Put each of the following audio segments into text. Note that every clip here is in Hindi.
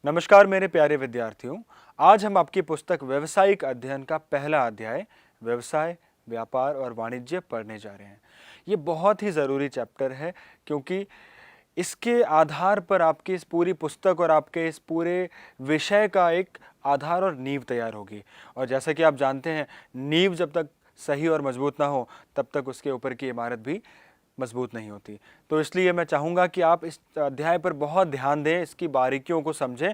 नमस्कार मेरे प्यारे विद्यार्थियों। आज हम आपकी पुस्तक व्यवसायिक अध्ययन का पहला अध्याय व्यवसाय, व्यापार और वाणिज्य पढ़ने जा रहे हैं। ये बहुत ही ज़रूरी चैप्टर है क्योंकि इसके आधार पर आपकी इस पूरी पुस्तक और आपके इस पूरे विषय का एक आधार और नींव तैयार होगी। और जैसा कि आप जानते हैं, नींव जब तक सही और मजबूत ना हो तब तक उसके ऊपर की इमारत भी मजबूत नहीं होती। तो इसलिए मैं चाहूँगा कि आप इस अध्याय पर बहुत ध्यान दें, इसकी बारीकियों को समझें,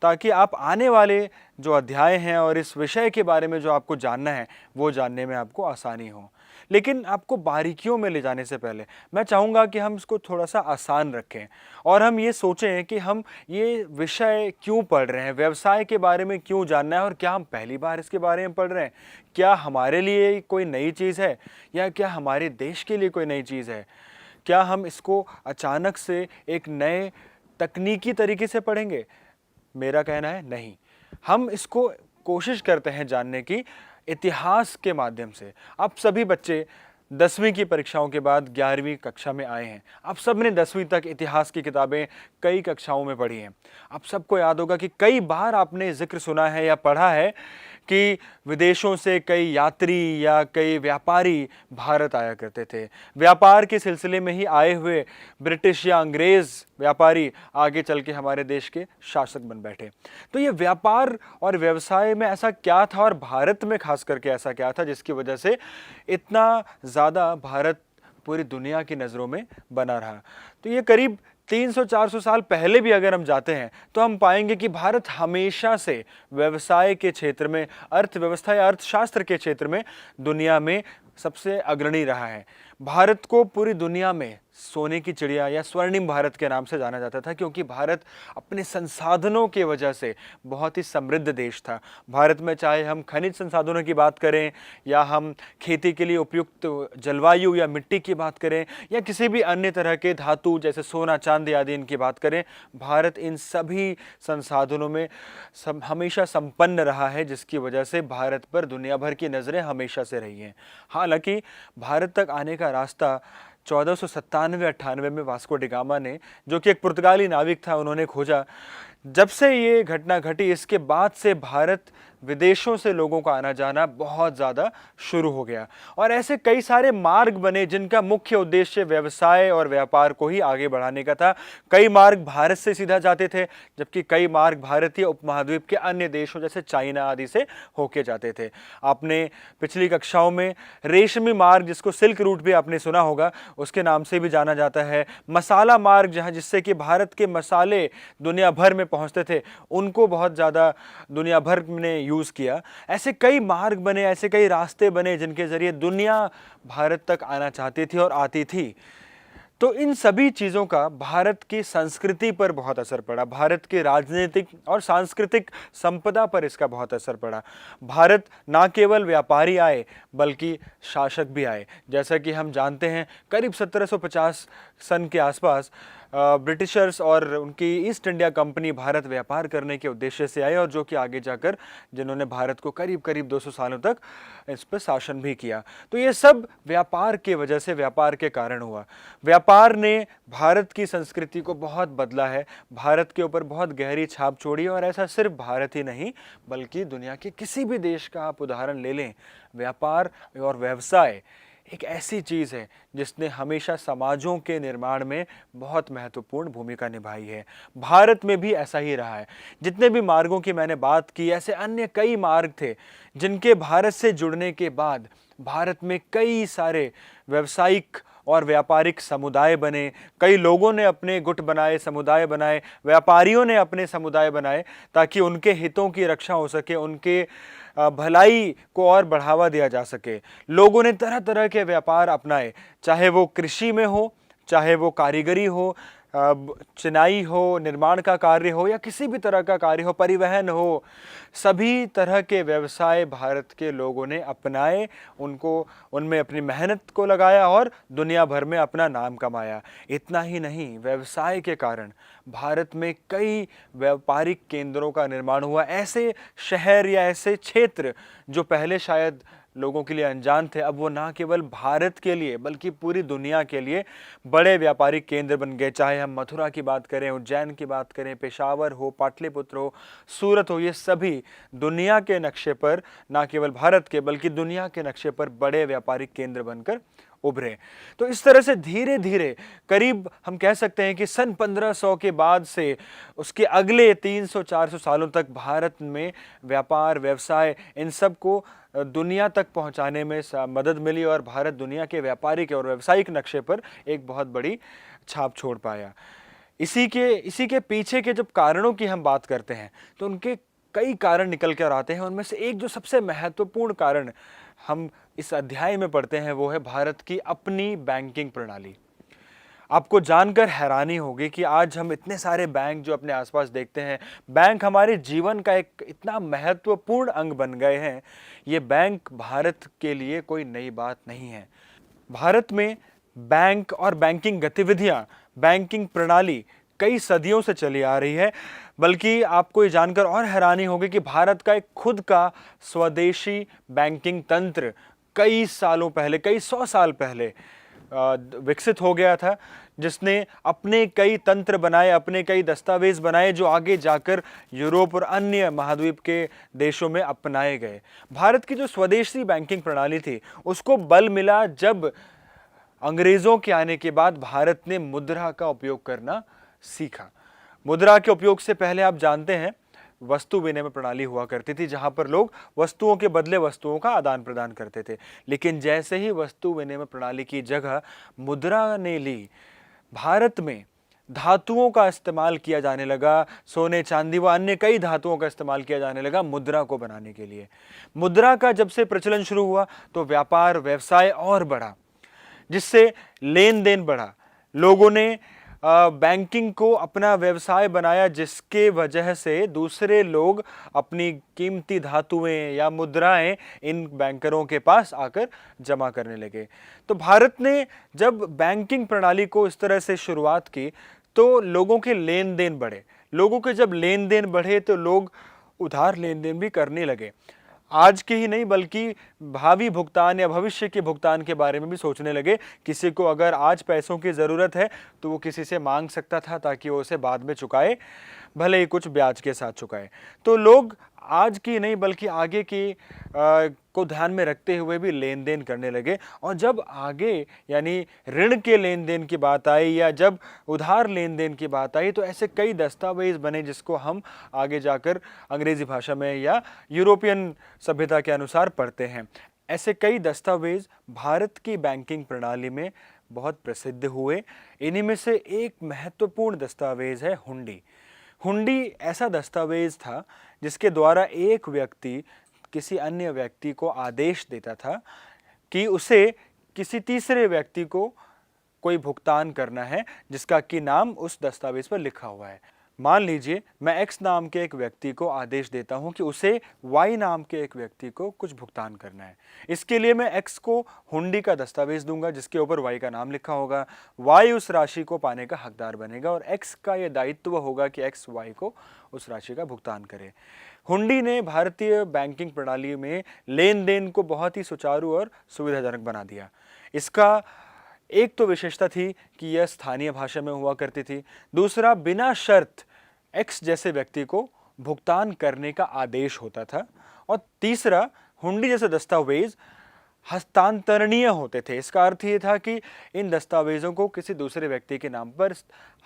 ताकि आप आने वाले जो अध्याय हैं और इस विषय के बारे में जो आपको जानना है वो जानने में आपको आसानी हो। लेकिन आपको बारीकियों में ले जाने से पहले मैं चाहूँगा कि हम इसको थोड़ा सा आसान रखें और हम ये सोचें कि हम ये विषय क्यों पढ़ रहे हैं, व्यवसाय के बारे में क्यों जानना है और क्या हम पहली बार इसके बारे में पढ़ रहे हैं। क्या हमारे लिए कोई नई चीज़ है या क्या हमारे देश के लिए कोई नई चीज़ है? क्या हम इसको अचानक से एक नए तकनीकी तरीके से पढ़ेंगे? मेरा कहना है नहीं। हम इसको कोशिश करते हैं जानने की इतिहास के माध्यम से। आप सभी बच्चे 10वीं की परीक्षाओं के बाद 11वीं कक्षा में आए हैं। आप सब ने 10वीं तक इतिहास की किताबें कई कक्षाओं में पढ़ी हैं। आप सबको याद होगा कि कई बार आपने जिक्र सुना है या पढ़ा है कि विदेशों से कई यात्री या कई व्यापारी भारत आया करते थे। व्यापार के सिलसिले में ही आए हुए ब्रिटिश या अंग्रेज़ व्यापारी आगे चल के हमारे देश के शासक बन बैठे। तो ये व्यापार और व्यवसाय में ऐसा क्या था और भारत में खास करके ऐसा क्या था जिसकी वजह से इतना ज़्यादा भारत पूरी दुनिया की नज़रों में बना रहा। तो ये करीब 300-400 साल पहले भी अगर हम जाते हैं तो हम पाएंगे कि भारत हमेशा से व्यवसाय के क्षेत्र में, अर्थव्यवस्था या अर्थशास्त्र के क्षेत्र में दुनिया में सबसे अग्रणी रहा है। भारत को पूरी दुनिया में सोने की चिड़िया या स्वर्णिम भारत के नाम से जाना जाता था क्योंकि भारत अपने संसाधनों के वजह से बहुत ही समृद्ध देश था। भारत में चाहे हम खनिज संसाधनों की बात करें या हम खेती के लिए उपयुक्त जलवायु या मिट्टी की बात करें या किसी भी अन्य तरह के धातु जैसे सोना, चांदी आदि इनकी बात करें, भारत इन सभी संसाधनों में हमेशा संपन्न रहा है, जिसकी वजह से भारत पर दुनिया भर की नज़रें हमेशा से रही हैं। हालांकि भारत तक आने का रास्ता 1497-98 में वास्को डी गामा ने, जो कि एक पुर्तगाली नाविक था, उन्होंने खोजा। जब से ये घटना घटी इसके बाद से भारत विदेशों से लोगों का आना जाना बहुत ज़्यादा शुरू हो गया और ऐसे कई सारे मार्ग बने जिनका मुख्य उद्देश्य व्यवसाय और व्यापार को ही आगे बढ़ाने का था। कई मार्ग भारत से सीधा जाते थे जबकि कई मार्ग भारतीय उपमहाद्वीप के अन्य देशों जैसे चाइना आदि से होके जाते थे। आपने पिछली कक्षाओं में रेशमी मार्ग, जिसको सिल्क रूट भी आपने सुना होगा, उसके नाम से भी जाना जाता है। मसाला मार्ग, जहाँ जिससे कि भारत के मसाले दुनिया भर में पहुंचते थे, उनको बहुत ज़्यादा दुनिया भर ने यूज़ किया। ऐसे कई मार्ग बने, ऐसे कई रास्ते बने जिनके ज़रिए दुनिया भारत तक आना चाहती थी और आती थी। तो इन सभी चीज़ों का भारत की संस्कृति पर बहुत असर पड़ा, भारत के राजनीतिक और सांस्कृतिक संपदा पर इसका बहुत असर पड़ा। भारत ना केवल व्यापारी आए बल्कि शासक भी आए। जैसा कि हम जानते हैं, करीब 1750 सन के आसपास ब्रिटिशर्स और उनकी ईस्ट इंडिया कंपनी भारत व्यापार करने के उद्देश्य से आए और जो कि आगे जाकर जिन्होंने भारत को करीब करीब 200 सालों तक इस पर शासन भी किया। तो ये सब व्यापार के वजह से, व्यापार के कारण हुआ। व्यापार ने भारत की संस्कृति को बहुत बदला है, भारत के ऊपर बहुत गहरी छाप छोड़ी है और ऐसा सिर्फ भारत ही नहीं बल्कि दुनिया के किसी भी देश का आप उदाहरण ले लें, व्यापार और व्यवसाय एक ऐसी चीज़ है जिसने हमेशा समाजों के निर्माण में बहुत महत्वपूर्ण भूमिका निभाई है। भारत में भी ऐसा ही रहा है। जितने भी मार्गों की मैंने बात की, ऐसे अन्य कई मार्ग थे जिनके भारत से जुड़ने के बाद भारत में कई सारे व्यावसायिक और व्यापारिक समुदाय बने। कई लोगों ने अपने गुट बनाए, समुदाय बनाए, व्यापारियों ने अपने समुदाय बनाए ताकि उनके हितों की रक्षा हो सके, उनके भलाई को और बढ़ावा दिया जा सके। लोगों ने तरह तरह के व्यापार अपनाए, चाहे वो कृषि में हो, चाहे वो कारीगरी हो, चिनाई हो, निर्माण का कार्य हो या किसी भी तरह का कार्य हो, परिवहन हो, सभी तरह के व्यवसाय भारत के लोगों ने अपनाए, उनको उनमें अपनी मेहनत को लगाया और दुनिया भर में अपना नाम कमाया। इतना ही नहीं, व्यवसाय के कारण भारत में कई व्यापारिक केंद्रों का निर्माण हुआ। ऐसे शहर या ऐसे क्षेत्र जो पहले शायद लोगों के लिए अनजान थे, अब वो ना केवल भारत के लिए बल्कि पूरी दुनिया के लिए बड़े व्यापारिक केंद्र बन गए। चाहे हम मथुरा की बात करें, उज्जैन की बात करें, पेशावर हो, पाटलिपुत्र हो, सूरत हो, ये सभी दुनिया के नक्शे पर, ना केवल भारत के बल्कि दुनिया के नक्शे पर बड़े व्यापारिक केंद्र बनकर उभरे। तो इस तरह से धीरे धीरे करीब हम कह सकते हैं कि सन 1500 के बाद से उसके अगले 300-400 सालों तक भारत में व्यापार, व्यवसाय, इन सब को दुनिया तक पहुंचाने में मदद मिली और भारत दुनिया के व्यापारिक और व्यावसायिक नक्शे पर एक बहुत बड़ी छाप छोड़ पाया। इसी के पीछे के जब कारणों की हम बात करते हैं तो उनके कई कारण निकल कर आते हैं। उनमें से एक जो सबसे महत्वपूर्ण कारण हम इस अध्याय में पढ़ते हैं वो है भारत की अपनी बैंकिंग प्रणाली। आपको जानकर हैरानी होगी कि आज हम इतने सारे बैंक जो अपने आसपास देखते हैं, बैंक हमारे जीवन का एक इतना महत्वपूर्ण अंग बन गए हैं। ये बैंक भारत के लिए कोई नई बात नहीं है। भारत में बैंक और बैंकिंग गतिविधियां, बैंकिंग प्रणाली कई सदियों से चली आ रही है। बल्कि आपको ये जानकर और हैरानी होगी कि भारत का एक खुद का स्वदेशी बैंकिंग तंत्र कई सालों पहले, कई 100 साल पहले विकसित हो गया था, जिसने अपने कई तंत्र बनाए, अपने कई दस्तावेज बनाए जो आगे जाकर यूरोप और अन्य महाद्वीप के देशों में अपनाए गए। भारत की जो स्वदेशी बैंकिंग प्रणाली थी उसको बल मिला जब अंग्रेजों के आने के बाद भारत ने मुद्रा का उपयोग करना सीखा। मुद्रा के उपयोग से पहले आप जानते हैं वस्तु विनिमय प्रणाली हुआ करती थी, जहां पर लोग वस्तुओं के बदले वस्तुओं का आदान प्रदान करते थे। लेकिन जैसे ही वस्तु विनिमय प्रणाली की जगह मुद्रा ने ली, भारत में धातुओं का इस्तेमाल किया जाने लगा, सोने, चांदी व अन्य कई धातुओं का इस्तेमाल किया जाने लगा मुद्रा को बनाने के लिए। मुद्रा का जब से प्रचलन शुरू हुआ तो व्यापार, व्यवसाय और बढ़ा, जिससे लेन देन बढ़ा। लोगों ने बैंकिंग को अपना व्यवसाय बनाया, जिसके वजह से दूसरे लोग अपनी कीमती धातुएं या मुद्राएं इन बैंकरों के पास आकर जमा करने लगे। तो भारत ने जब बैंकिंग प्रणाली को इस तरह से शुरुआत की तो लोगों के लेन देन बढ़े। लोगों के जब लेन देन बढ़े तो लोग उधार लेन देन भी करने लगे। आज के ही नहीं बल्कि भावी भुगतान या भविष्य के भुगतान के बारे में भी सोचने लगे। किसी को अगर आज पैसों की ज़रूरत है तो वो किसी से मांग सकता था ताकि वो उसे बाद में चुकाए, भले ही कुछ ब्याज के साथ चुकाए। तो लोग आज की नहीं बल्कि आगे की को ध्यान में रखते हुए भी लेन देन करने लगे। और जब आगे यानी ऋण के लेन देन की बात आई या जब उधार लेन देन की बात आई तो ऐसे कई दस्तावेज बने जिसको हम आगे जाकर अंग्रेजी भाषा में या यूरोपियन सभ्यता के अनुसार पढ़ते हैं। ऐसे कई दस्तावेज भारत की बैंकिंग प्रणाली में बहुत प्रसिद्ध हुए। इन्हीं में से एक महत्वपूर्ण दस्तावेज है हुंडी। हुंडी ऐसा दस्तावेज था जिसके द्वारा एक व्यक्ति किसी अन्य व्यक्ति को आदेश देता था कि उसे किसी तीसरे व्यक्ति को कोई भुगतान करना है, जिसका कि नाम उस दस्तावेज पर लिखा हुआ है। मान लीजिए मैं एक्स नाम के एक व्यक्ति को आदेश देता हूं कि उसे वाई नाम के एक व्यक्ति को कुछ भुगतान करना है। इसके लिए मैं एक्स को हुंडी का दस्तावेज दूंगा जिसके ऊपर वाई का नाम लिखा होगा। वाई उस राशि को पाने का हकदार बनेगा और एक्स का यह दायित्व होगा कि एक्स वाई को उस राशि का भुगतान करे। हुंडी ने भारतीय बैंकिंग प्रणाली में लेन देन को बहुत ही सुचारू और सुविधाजनक बना दिया। इसका एक तो विशेषता थी कि यह स्थानीय भाषा में हुआ करती थी। दूसरा, बिना शर्त एक्स जैसे व्यक्ति को भुगतान करने का आदेश होता था। और तीसरा, हुंडी जैसे दस्तावेज हस्तांतरणीय होते थे। इसका अर्थ ये था कि इन दस्तावेजों को किसी दूसरे व्यक्ति के नाम पर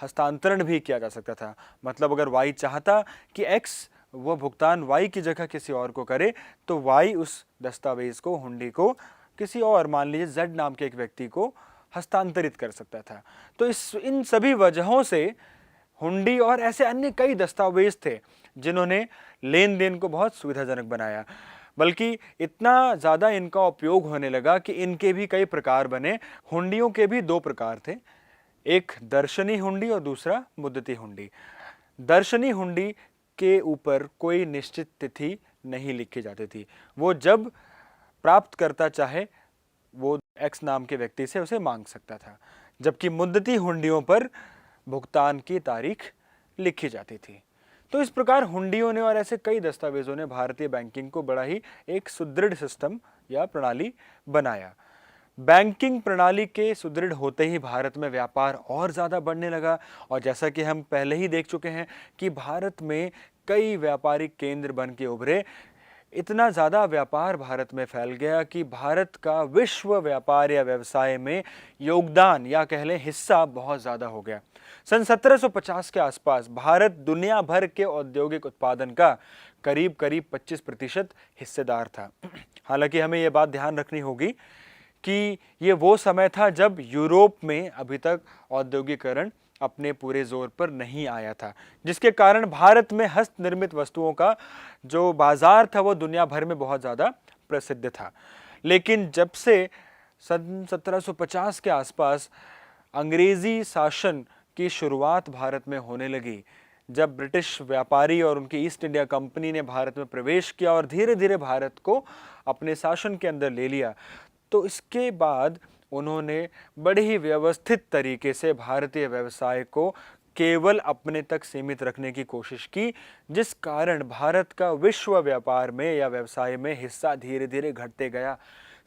हस्तांतरण भी किया जा सकता था। मतलब अगर वाई चाहता कि एक्स वह भुगतान वाई की जगह किसी और को करे तो वाई उस दस्तावेज को, हुंडी को किसी और, मान लीजिए जेड नाम के एक व्यक्ति को हस्तांतरित कर सकता था। तो इन सभी वजहों से हुंडी और ऐसे अन्य कई दस्तावेज थे जिन्होंने लेन देन को बहुत सुविधाजनक बनाया। बल्कि इतना ज़्यादा इनका उपयोग होने लगा कि इनके भी कई प्रकार बने। हुंडियों के भी दो प्रकार थे, एक दर्शनी हुंडी और दूसरा मुद्दती हुंडी। दर्शनी हुंडी के ऊपर कोई निश्चित तिथि नहीं लिखी जाती थी। वो जब प्राप्त करता चाहे वो एक्स नाम के व्यक्ति से उसे मांग सकता था। जबकि मुद्दती हुंडियों पर भुगतान की तारीख लिखी जाती थी। तो इस प्रकार हुंडियों ने और ऐसे कई दस्तावेजों ने भारतीय बैंकिंग को बड़ा ही एक सुदृढ़ सिस्टम या प्रणाली बनाया। बैंकिंग प्रणाली के सुदृढ़ होते ही भारत में व्यापार और ज़्यादा बढ़ने लगा, और जैसा कि हम पहले ही देख चुके हैं कि भारत में कई व्यापारिक केंद्र बन के उभरे। इतना ज़्यादा व्यापार भारत में फैल गया कि भारत का विश्व व्यापार या व्यवसाय में योगदान या कह लें हिस्सा बहुत ज़्यादा हो गया। सन 1750 के आसपास भारत दुनिया भर के औद्योगिक उत्पादन का करीब करीब 25% हिस्सेदार था। हालांकि हमें यह बात ध्यान रखनी होगी कि ये वो समय था जब यूरोप में अभी तक औद्योगिकरण अपने पूरे जोर पर नहीं आया था, जिसके कारण भारत में हस्तनिर्मित वस्तुओं का जो बाजार था वो दुनिया भर में बहुत ज़्यादा प्रसिद्ध था। लेकिन जब से सन 1750 के आसपास अंग्रेजी शासन की शुरुआत भारत में होने लगी, जब ब्रिटिश व्यापारी और उनकी ईस्ट इंडिया कंपनी ने भारत में प्रवेश किया और धीरे धीरे भारत को अपने शासन के अंदर ले लिया, तो इसके बाद उन्होंने बड़े ही व्यवस्थित तरीके से भारतीय व्यवसाय को केवल अपने तक सीमित रखने की कोशिश की, जिस कारण भारत का विश्व व्यापार में या व्यवसाय में हिस्सा धीरे धीरे घटते गया।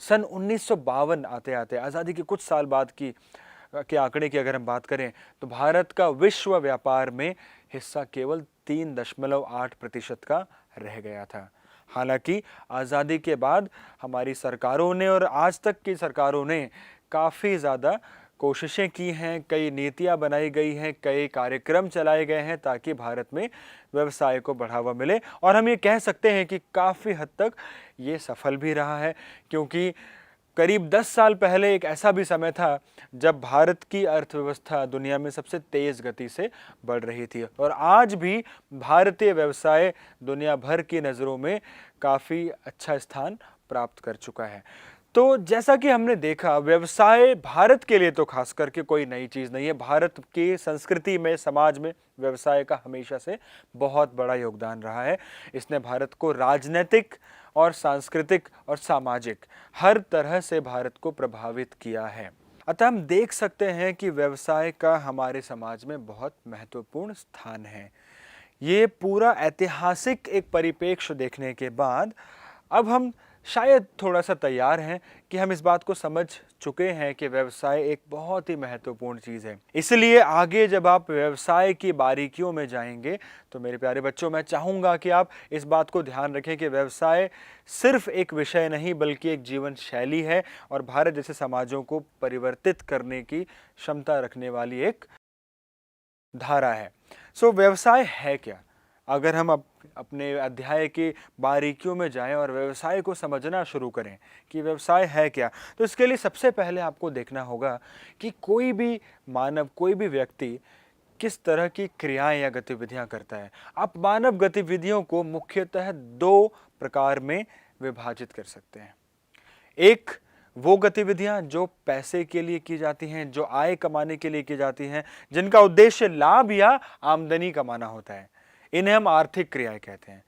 सन 1952 आते आते आज़ादी के कुछ साल बाद के आंकड़े की अगर हम बात करें तो भारत का विश्व व्यापार में हिस्सा केवल 3.8% का रह गया था। हालांकि आज़ादी के बाद हमारी सरकारों ने और आज तक की सरकारों ने काफ़ी ज़्यादा कोशिशें की हैं, कई नीतियां बनाई गई हैं, कई कार्यक्रम चलाए गए हैं ताकि भारत में व्यवसाय को बढ़ावा मिले, और हम ये कह सकते हैं कि काफ़ी हद तक ये सफल भी रहा है, क्योंकि करीब 10 साल पहले एक ऐसा भी समय था जब भारत की अर्थव्यवस्था दुनिया में सबसे तेज़ गति से बढ़ रही थी, और आज भी भारतीय व्यवसाय दुनिया भर की नज़रों में काफ़ी अच्छा स्थान प्राप्त कर चुका है। तो जैसा कि हमने देखा, व्यवसाय भारत के लिए तो खास करके कोई नई चीज़ नहीं है। भारत की संस्कृति में, समाज में व्यवसाय का हमेशा से बहुत बड़ा योगदान रहा है। इसने भारत को राजनीतिक और सांस्कृतिक और सामाजिक हर तरह से भारत को प्रभावित किया है। अतः हम देख सकते हैं कि व्यवसाय का हमारे समाज में बहुत महत्वपूर्ण स्थान है। ये पूरा ऐतिहासिक एक परिप्रेक्ष्य देखने के बाद अब हम शायद थोड़ा सा तैयार हैं कि हम इस बात को समझ चुके हैं कि व्यवसाय एक बहुत ही महत्वपूर्ण चीज़ है। इसलिए आगे जब आप व्यवसाय की बारीकियों में जाएंगे तो मेरे प्यारे बच्चों, मैं चाहूँगा कि आप इस बात को ध्यान रखें कि व्यवसाय सिर्फ एक विषय नहीं बल्कि एक जीवन शैली है, और भारत जैसे समाजों को परिवर्तित करने की क्षमता रखने वाली एक धारा है। व्यवसाय है क्या? अगर हम अपने अध्याय की बारीकियों में जाएं और व्यवसाय को समझना शुरू करें कि व्यवसाय है क्या, तो इसके लिए सबसे पहले आपको देखना होगा कि कोई भी मानव, कोई भी व्यक्ति किस तरह की क्रियाएं या गतिविधियां करता है। आप मानव गतिविधियों को मुख्यतः 2 प्रकार में विभाजित कर सकते हैं। एक, वो गतिविधियां जो पैसे के लिए की जाती हैं, जो आय कमाने के लिए की जाती हैं, जिनका उद्देश्य लाभ या आमदनी कमाना होता है, इन्हें हम आर्थिक क्रियाएं कहते हैं।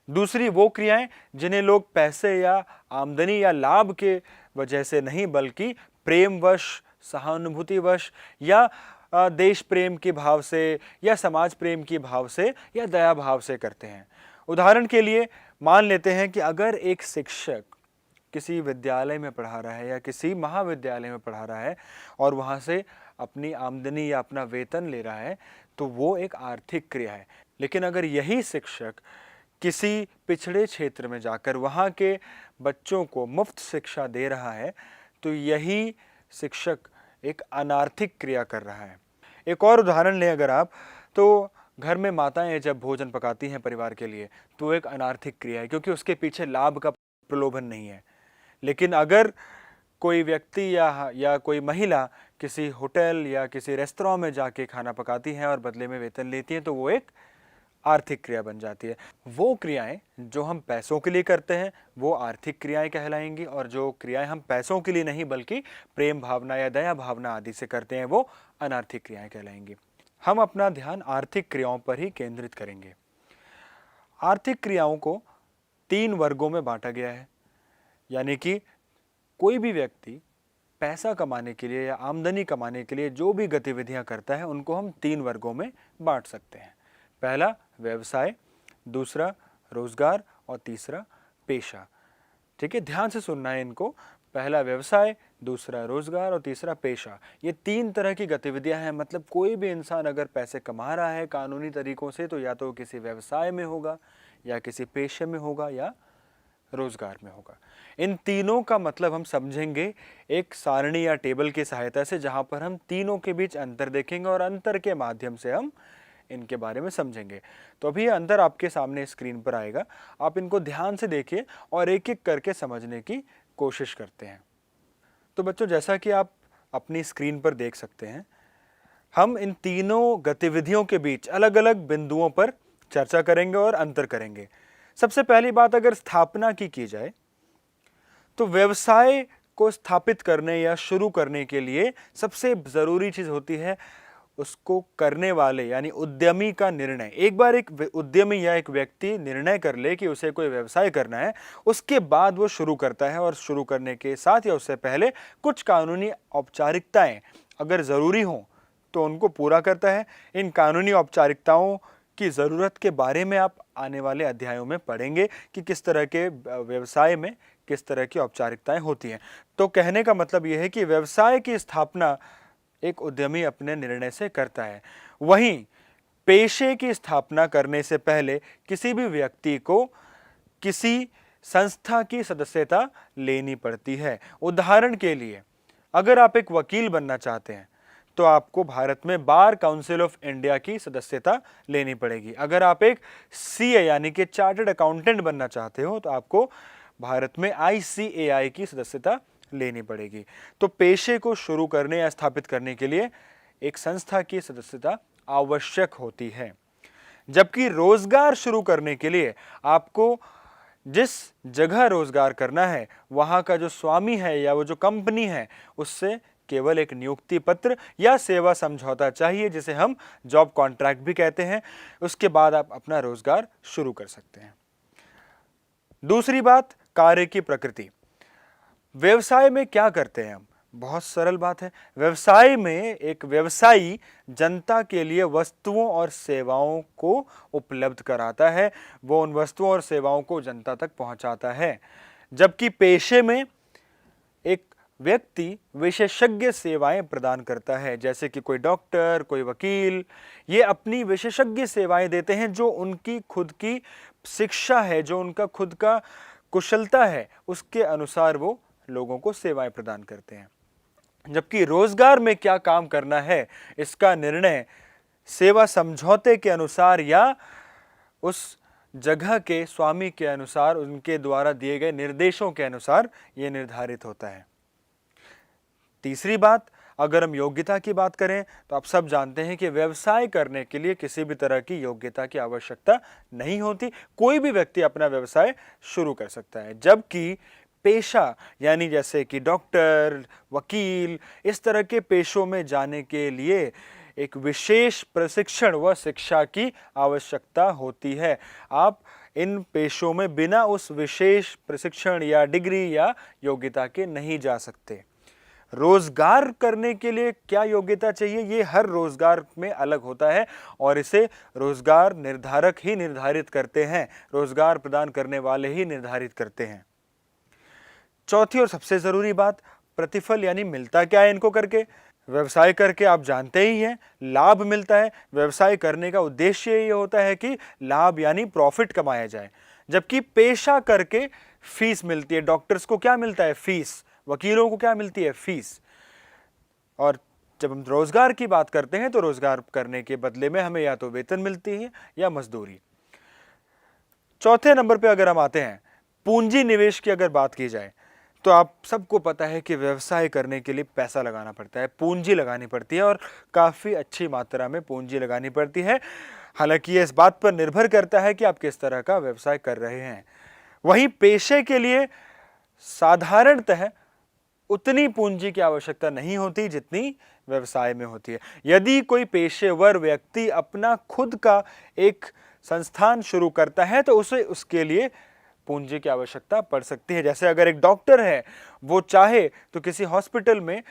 दूसरी वो क्रियाएं जिन्हें लोग पैसे या आमदनी या लाभ के वजह से नहीं बल्कि प्रेमवश, सहानुभूतिवश या देश प्रेम के भाव से या समाज प्रेम के भाव से या दया भाव से करते हैं। उदाहरण के लिए मान लेते हैं कि अगर एक शिक्षक किसी विद्यालय में पढ़ा रहा है या किसी महाविद्यालय में पढ़ा रहा है और वहाँ से अपनी आमदनी या अपना वेतन ले रहा है, तो वो एक आर्थिक क्रिया है। लेकिन अगर यही शिक्षक किसी पिछड़े क्षेत्र में जाकर वहाँ के बच्चों को मुफ्त शिक्षा दे रहा है, तो यही शिक्षक एक अनार्थिक क्रिया कर रहा है। एक और उदाहरण लें अगर आप, तो घर में माताएं जब भोजन पकाती हैं परिवार के लिए, तो एक अनार्थिक क्रिया है, क्योंकि उसके पीछे लाभ का प्रलोभन नहीं है। लेकिन अगर कोई व्यक्ति या कोई महिला किसी होटल या किसी रेस्तरां में जाके खाना पकाती हैं और बदले में वेतन लेती हैं, तो वो एक आर्थिक क्रिया बन जाती है। वो क्रियाएं जो हम पैसों के लिए करते हैं वो आर्थिक क्रियाएं कहलाएंगी, और जो क्रियाएं हम पैसों के लिए नहीं बल्कि प्रेम भावना या दया भावना आदि से करते हैं वो अनार्थिक क्रियाएं कहलाएंगी। हम अपना ध्यान आर्थिक क्रियाओं पर ही केंद्रित करेंगे। आर्थिक क्रियाओं को 3 वर्गों में बांटा गया है, यानी कि कोई भी व्यक्ति पैसा कमाने के लिए या आमदनी कमाने के लिए जो भी गतिविधियां करता है उनको हम 3 वर्गों में बांट सकते हैं। पहला, व्यवसाय, दूसरा रोजगार और तीसरा पेशा। ठीक है, ध्यान से सुनना है इनको। पहला व्यवसाय, दूसरा रोजगार और तीसरा पेशा। ये 3 तरह की गतिविधियां हैं। मतलब कोई भी इंसान अगर पैसे कमा रहा है कानूनी तरीकों से तो या तो किसी व्यवसाय में होगा, या किसी पेशे में होगा, या रोजगार में होगा। इन तीनों का मतलब हम समझेंगे एक सारणी या टेबल की सहायता से, जहां पर हम तीनों के बीच अंतर देखेंगे और अंतर के माध्यम से हम इनके बारे में समझेंगे। तो अभी अंतर आपके सामने स्क्रीन पर आएगा, आप इनको ध्यान से देखिए और एक एक करके समझने की कोशिश करते हैं। तो बच्चों, जैसा कि आप अपनी स्क्रीन पर देख सकते हैं, हम इन तीनों गतिविधियों के बीच अलग अलग बिंदुओं पर चर्चा करेंगे और अंतर करेंगे। सबसे पहली बात अगर स्थापना की जाए तो व्यवसाय को स्थापित करने या शुरू करने के लिए सबसे जरूरी चीज होती है उसको करने वाले यानी उद्यमी का निर्णय। एक बार एक उद्यमी या एक व्यक्ति निर्णय कर ले कि उसे कोई व्यवसाय करना है, उसके बाद वो शुरू करता है और शुरू करने के साथ या उससे पहले कुछ कानूनी औपचारिकताएं अगर जरूरी हों तो उनको पूरा करता है। इन कानूनी औपचारिकताओं की ज़रूरत के बारे में आप आने वाले अध्यायों में पढ़ेंगे कि किस तरह के व्यवसाय में किस तरह की औपचारिकताएं होती हैं। तो कहने का मतलब यह है कि व्यवसाय की स्थापना एक उद्यमी अपने निर्णय से करता है। वहीं पेशे की स्थापना करने से पहले किसी भी व्यक्ति को किसी संस्था की सदस्यता लेनी पड़ती है। उदाहरण के लिए अगर आप एक वकील बनना चाहते हैं तो आपको भारत में बार काउंसिल ऑफ इंडिया की सदस्यता लेनी पड़ेगी। अगर आप एक सीए यानी कि चार्टर्ड अकाउंटेंट बनना चाहते हो तो आपको भारत में ICAI की सदस्यता लेनी पड़ेगी। तो पेशे को शुरू करने या स्थापित करने के लिए एक संस्था की सदस्यता आवश्यक होती है। जबकि रोजगार शुरू करने के लिए आपको जिस जगह रोजगार करना है वहां का जो स्वामी है या वो जो कंपनी है उससे केवल एक नियुक्ति पत्र या सेवा समझौता चाहिए, जिसे हम जॉब कॉन्ट्रैक्ट भी कहते हैं। उसके बाद आप अपना रोजगार शुरू कर सकते हैं। दूसरी बात, कार्य की प्रकृति। व्यवसाय में क्या करते हैं हम? बहुत सरल बात है। व्यवसाय में एक व्यवसायी जनता के लिए वस्तुओं और सेवाओं को उपलब्ध कराता है, वो उन वस्तुओं और सेवाओं को जनता तक पहुंचाता है। जबकि पेशे में एक व्यक्ति विशेषज्ञ सेवाएं प्रदान करता है, जैसे कि कोई डॉक्टर, कोई वकील, ये अपनी विशेषज्ञ सेवाएं देते हैं जो उनकी खुद की शिक्षा है, जो उनका खुद का कुशलता है, उसके अनुसार वो लोगों को सेवाएं प्रदान करते हैं। जबकि रोजगार में क्या काम करना है इसका निर्णय सेवा समझौते के अनुसार या उस जगह के स्वामी के अनुसार, उनके द्वारा दिए गए निर्देशों के अनुसार यह निर्धारित होता है। तीसरी बात, अगर हम योग्यता की बात करें तो आप सब जानते हैं कि व्यवसाय करने के लिए किसी भी तरह की योग्यता की आवश्यकता नहीं होती। कोई भी व्यक्ति अपना व्यवसाय शुरू कर सकता है। जबकि पेशा यानी जैसे कि डॉक्टर, वकील, इस तरह के पेशों में जाने के लिए एक विशेष प्रशिक्षण व शिक्षा की आवश्यकता होती है। आप इन पेशों में बिना उस विशेष प्रशिक्षण या डिग्री या योग्यता के नहीं जा सकते। रोजगार करने के लिए क्या योग्यता चाहिए, ये हर रोजगार में अलग होता है और इसे रोजगार निर्धारक ही निर्धारित करते हैं, रोजगार प्रदान करने वाले ही निर्धारित करते हैं। चौथी और सबसे जरूरी बात, प्रतिफल यानी मिलता क्या है इनको करके। व्यवसाय करके आप जानते ही हैं लाभ मिलता है। व्यवसाय करने का उद्देश्य ये होता है कि लाभ यानी प्रॉफिट कमाया जाए। जबकि पेशा करके फीस मिलती है। डॉक्टर्स को क्या मिलता है? फीस। वकीलों को क्या मिलती है? फीस। और जब हम रोजगार की बात करते हैं तो रोजगार करने के बदले में हमें या तो वेतन मिलती है या मजदूरी। चौथे नंबर पे अगर हम आते हैं पूंजी निवेश की अगर बात की जाए तो आप सबको पता है कि व्यवसाय करने के लिए पैसा लगाना पड़ता है, पूंजी लगानी पड़ती है और काफ़ी अच्छी मात्रा में पूंजी लगानी पड़ती है। हालांकि ये इस बात पर निर्भर करता है कि आप किस तरह का व्यवसाय कर रहे हैं। वहीं पेशे के लिए साधारणतः उतनी पूंजी की आवश्यकता नहीं होती जितनी व्यवसाय में होती है। यदि कोई पेशेवर व्यक्ति अपना खुद का एक संस्थान शुरू करता है तो उसे उसके लिए पूंजी की आवश्यकता पड़ सकती है। जैसे अगर एक डॉक्टर है, वो चाहे तो किसी हॉस्पिटल में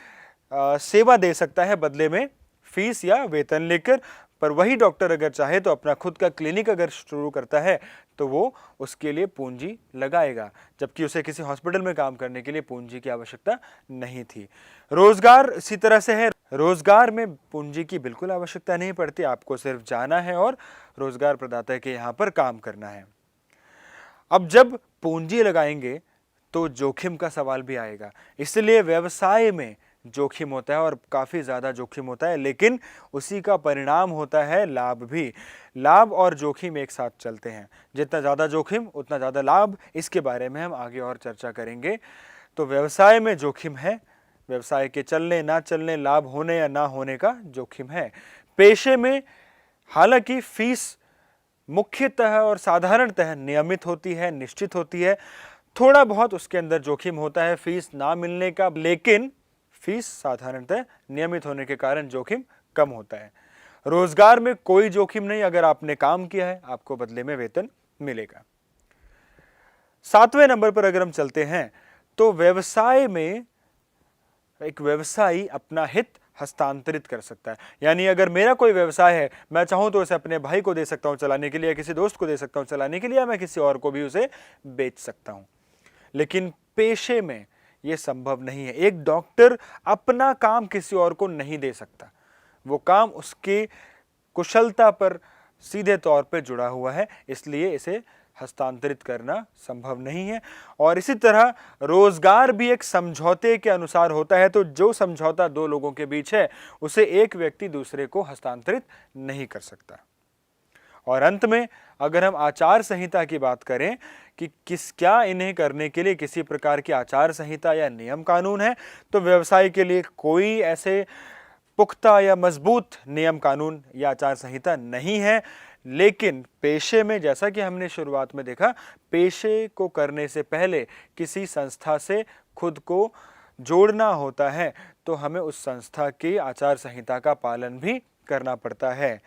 सेवा दे सकता है बदले में फीस या वेतन लेकर, पर वही डॉक्टर अगर चाहे तो अपना खुद का क्लिनिक अगर शुरू करता है तो वो उसके लिए पूंजी लगाएगा, जबकि उसे किसी हॉस्पिटल में काम करने के लिए पूंजी की आवश्यकता नहीं थी। रोजगार इसी तरह से है, रोजगार में पूंजी की बिल्कुल आवश्यकता नहीं पड़ती, आपको सिर्फ जाना है और रोजगार प्रदाता के यहाँ पर काम करना है। अब जब पूंजी लगाएंगे तो जोखिम का सवाल भी आएगा, इसलिए व्यवसाय में जोखिम होता है और काफ़ी ज़्यादा जोखिम होता है, लेकिन उसी का परिणाम होता है लाभ भी। लाभ और जोखिम एक साथ चलते हैं, जितना ज़्यादा जोखिम उतना ज़्यादा लाभ, इसके बारे में हम आगे और चर्चा करेंगे। तो व्यवसाय में जोखिम है, व्यवसाय के चलने ना चलने, लाभ होने या ना होने का जोखिम है। पेशे में हालांकि फीस मुख्यतः और साधारणतः नियमित होती है, निश्चित होती है, थोड़ा बहुत उसके अंदर जोखिम होता है फीस ना मिलने का, लेकिन फीस साधारणतः नियमित होने के कारण जोखिम कम होता है। रोजगार में कोई जोखिम नहीं, अगर आपने काम किया है आपको बदले में वेतन मिलेगा। 7वें नंबर पर अगर हम चलते हैं तो व्यवसाय में एक व्यवसायी अपना हित हस्तांतरित कर सकता है, यानी अगर मेरा कोई व्यवसाय है, मैं चाहूं तो उसे अपने भाई को दे सकता हूं चलाने के लिए, या किसी दोस्त को दे सकता हूं चलाने के लिए, या मैं किसी और को भी उसे बेच सकता हूं। लेकिन पेशे में यह संभव नहीं है। एक डॉक्टर अपना काम किसी और को नहीं दे सकता, वो काम उसकी कुशलता पर सीधे तौर पे जुड़ा हुआ है, इसलिए इसे हस्तांतरित करना संभव नहीं है। और इसी तरह रोजगार भी एक समझौते के अनुसार होता है, तो जो समझौता दो लोगों के बीच है उसे एक व्यक्ति दूसरे को हस्तांतरित नहीं कर सकता। और अंत में अगर हम आचार संहिता की बात करें कि क्या इन्हें करने के लिए किसी प्रकार की आचार संहिता या नियम कानून है, तो व्यवसाय के लिए कोई ऐसे पुख्ता या मजबूत नियम कानून या आचार संहिता नहीं है। लेकिन पेशे में, जैसा कि हमने शुरुआत में देखा, पेशे को करने से पहले किसी संस्था से खुद को जोड़ना होता है, तो हमें उस संस्था की आचार संहिता का पालन भी करना पड़ता है।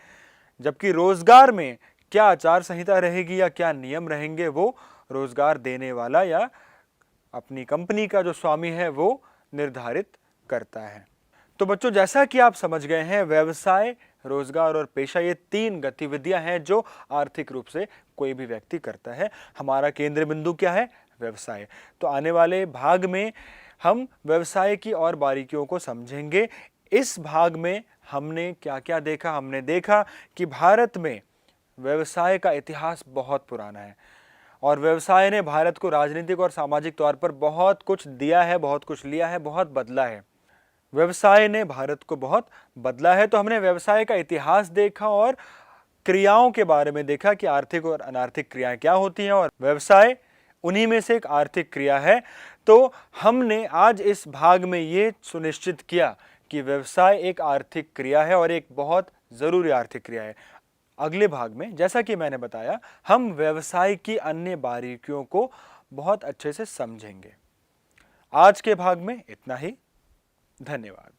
जबकि रोजगार में क्या आचार संहिता रहेगी या क्या नियम रहेंगे, वो रोजगार देने वाला या अपनी कंपनी का जो स्वामी है वो निर्धारित करता है। तो बच्चों, जैसा कि आप समझ गए हैं, व्यवसाय, रोजगार और पेशा ये 3 गतिविधियां हैं जो आर्थिक रूप से कोई भी व्यक्ति करता है। हमारा केंद्र बिंदु क्या है? व्यवसाय। तो आने वाले भाग में हम व्यवसाय की और बारीकियों को समझेंगे। इस भाग में हमने क्या क्या देखा? हमने देखा कि भारत में व्यवसाय का इतिहास बहुत पुराना है और व्यवसाय ने भारत को राजनीतिक और सामाजिक तौर पर बहुत कुछ दिया है, बहुत कुछ लिया है, बहुत बदला है। व्यवसाय ने भारत को बहुत बदला है। तो हमने व्यवसाय का इतिहास देखा और क्रियाओं के बारे में देखा कि आर्थिक और अनार्थिक क्रियाएं क्या होती हैं, और व्यवसाय उन्हीं में से एक आर्थिक क्रिया है। तो हमने आज इस भाग में ये सुनिश्चित किया कि व्यवसाय एक आर्थिक क्रिया है और एक बहुत जरूरी आर्थिक क्रिया है। अगले भाग में, जैसा कि मैंने बताया, हम व्यवसाय की अन्य बारीकियों को बहुत अच्छे से समझेंगे। आज के भाग में इतना ही। धन्यवाद।